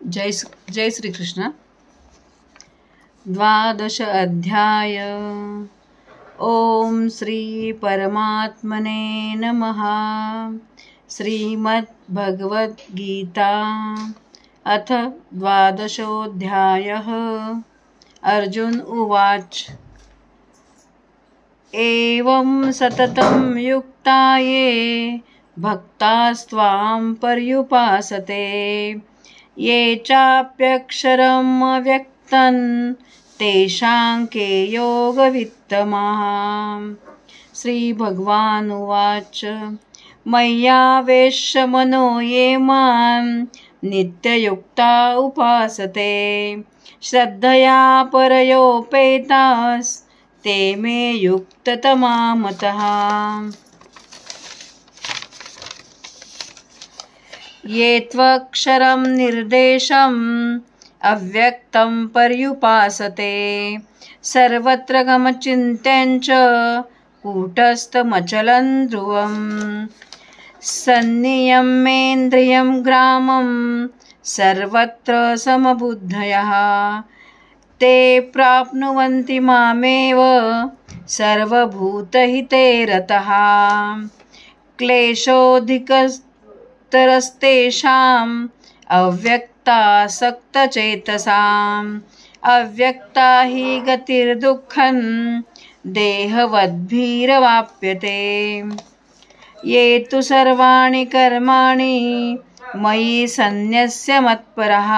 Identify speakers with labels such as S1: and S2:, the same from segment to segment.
S1: जय श्री कृष्ण। 12 अध्याय। ओम श्री परमात्मने नमः। श्रीमद्भगवद्गीता अथ 12 अर्जुन उवाच। एवं सततं युक्ता ये भक्तास्त्वां पर्युपासते ये चाप्यक्षरम् अव्यक्तं तेषां के योगवित्तमः। श्री भगवान उवाच। मय्यावेश्य मनो ये मां नित्ययुक्ता उपासते श्रद्धया परयोपेतास् ते मे युक्ततमा मतः। ये त्वक्षरं निर्देशम् अव्यक्तं पर्युपासते सर्वत्र गमचिन्त्यं च कूटस्थमचलं ध्रुवम् सन्नियम्येन्द्रियं ग्रामं सर्वत्र समबुद्धयः ते प्राप्नुवन्ति मामेव सर्वभूतहिते रतः। क्लेशोऽधिकतरस्तेषाम् अव्यक्तासक्तचेतसाम् अव्यक्ता हि गतिर्दुःखं देहवद्भिरवाप्यते। ये तु सर्वाणि कर्माणि मयि सन्न्यस्य मत्परः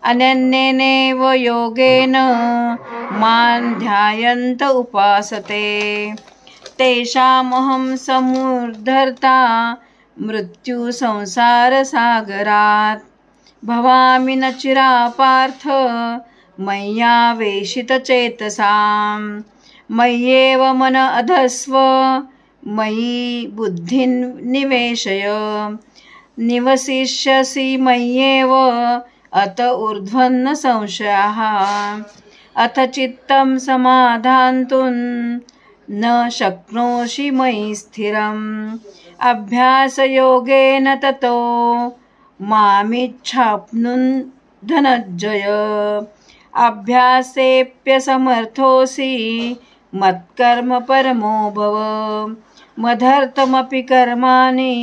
S1: अनन्येनैव योगेन मां ध्यायन्त उपासते तेषामहं समुद्धर्ता मृत्युसंसारसागरात् भवामि न चिरापार्थ मय्यावेशितचेतसाम् मय्येव मन अधस्व मयि बुद्धिं निवेशय निवसिष्यसि मय्येव अत ऊर्ध्वन्न संशयः। अथ चित्तं समाधातुं न शक्नोषि मयि स्थिरम् अभ्यासयोगेन ततो मामिच्छाप्नुं धनञ्जय। अभ्यासेऽप्यसमर्थोऽसि मत्कर्म परमो भव मदर्थमपि कर्माणि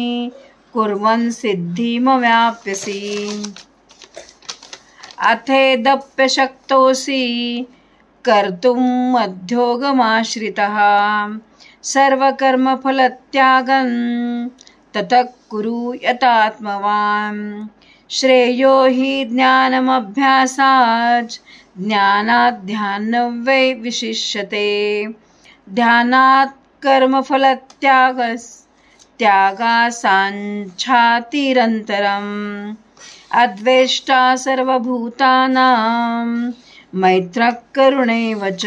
S1: कुर्वन् सिद्धिमवाप्स्यसि। अथेदप्यशक्तोऽसि कर्तुं मध्योगमाश्रितः सर्वकर्मफलत्यागं ततः कुरु यतात्मवान्। श्रेयो हि ज्ञानमभ्यासाच् ज्ञानात् ध्यानं वै विशिष्यते ध्यानात् कर्मफलत्यागात् साङ्ख्यातिरन्तरम्। अद्वेष्टा सर्वभूतानां मैत्रः करुणैव च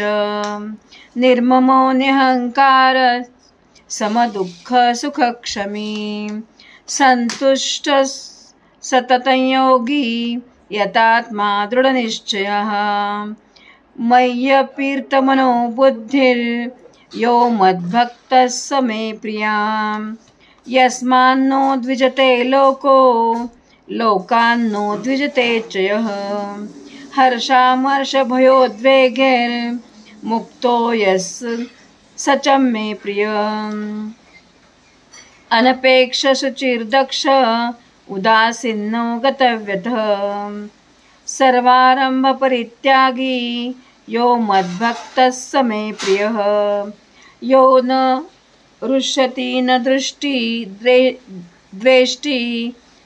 S1: निर्ममो निरहङ्कारः समदुःखसुखक्षमी सन्तुष्टः सततं योगी यतात्मा दृढनिश्चयः। मय्यर्पितमनो बुद्धिर्यो मद्भक्तः स मे प्रियः यस्मान्नो द्विजते लोको लोकान्नो द्विजते च यः। हर्षामर्षभयोद्वेगैर्मुक्तो यः स च मे प्रियः। अनपेक्षशुचिर्दक्ष उदासीनो गतव्यतः सर्वारम्भपरित्यागी यो मद्भक्तः स मे प्रियः। यो न रुष्यति न द्वेष्टि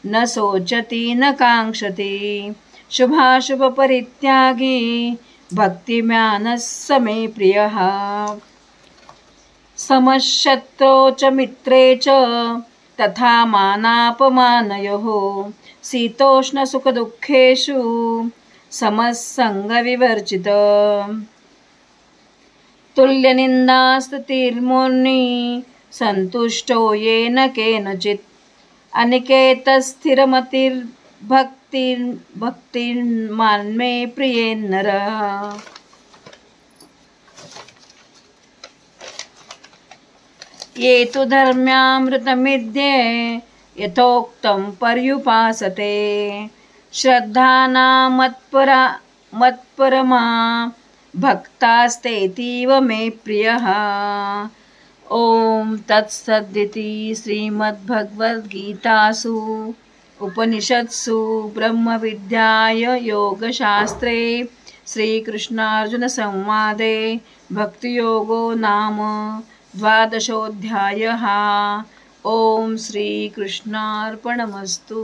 S1: न शोचति न काङ्क्षति शुभाशुभपरित्यागी भक्तिमानः स मे प्रियः। समशत्रौ च मित्रे च तथा मानापमानयोः शीतोष्णसुखदुःखेषु समसङ्गविवर्जितः। तुल्यनिन्दास्तुतिर्मौनी सन्तुष्टो येन केनचित् अनिकेतस्थिरमतिर्भक्तिर्मान्मे प्रियेन्नरः। ये तु धर्म्यामृतमिद्ये यथोक्तं पर्युपासते श्रद्धाना मत्परमा भक्तास्तेतीव मे प्रियः। ॐ तत्सदिति श्रीमद्भगवद्गीतासु उपनिषत्सु ब्रह्मविद्याय योगशास्त्रे श्रीकृष्णार्जुनसंवादे भक्तियोगो नाम 12 ॐ श्रीकृष्णार्पणमस्तु।